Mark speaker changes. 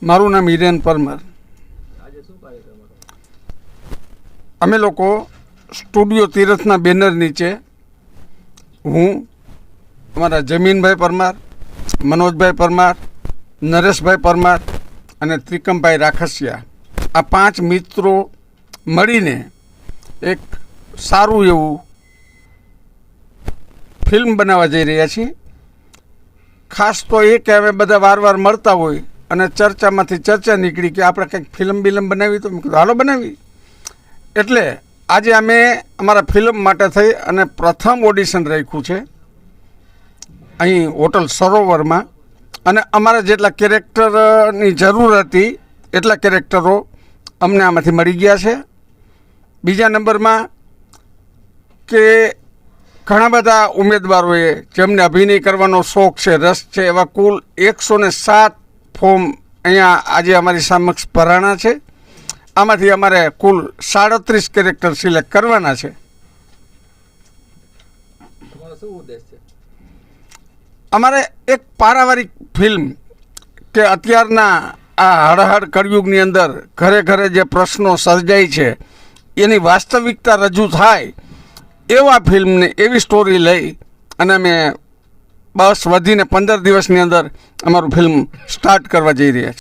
Speaker 1: મારું નામ હિરેન પરમાર। અમે લોકો સ્ટુડિયો તીરથના બેનર નીચે હું, અમારા જમીનભાઈ પરમાર, મનોજભાઈ પરમાર, નરેશભાઈ પરમાર અને ત્રિકમભાઈ રાખસિયા, આ 5 મિત્રો મળીને એક સારું એવું ફિલ્મ બનાવવા જઈ રહ્યા છીએ। ખાસ તો એ કે અમે બધા વાર મળતા હોય અને ચર્ચામાંથી ચર્ચા નીકળી કે આપણે કંઈક ફિલ્મ બનાવી, તો મેં કીધું હાલો બનાવી। એટલે આજે અમે અમારા ફિલ્મ માટે થઈ અને પ્રથમ ઓડિશન રાખ્યું છે અહીં હોટલ સરોવરમાં, અને અમારા જેટલા કેરેક્ટરની જરૂર હતી એટલા કેરેક્ટરો અમને આમાંથી મળી ગયા છે। બીજા નંબરમાં કે ઘણા બધા ઉમેદવારોએ જેમને અભિનય કરવાનો શોખ છે, રસ છે, એવા કુલ 107 ફોર્મ અહીંયા આજે અમારી સમક્ષ ભરાણા છે। આમાંથી અમારે કુલ 37 કેરેક્ટર સિલેક્ટ કરવાના છે। અમારે એક પારિવારિક ફિલ્મ કે અત્યારના આ હળહળ કળયુગની અંદર ઘરે ઘરે જે પ્રશ્નો સર્જાય છે એની વાસ્તવિકતા રજૂ થાય એવા ફિલ્મને, એવી સ્ટોરી લઈ અને અમે બસ વધીને 15 દિવસની અંદર અમારું ફિલ્મ સ્ટાર્ટ કરવા જઈ રહ્યા છીએ।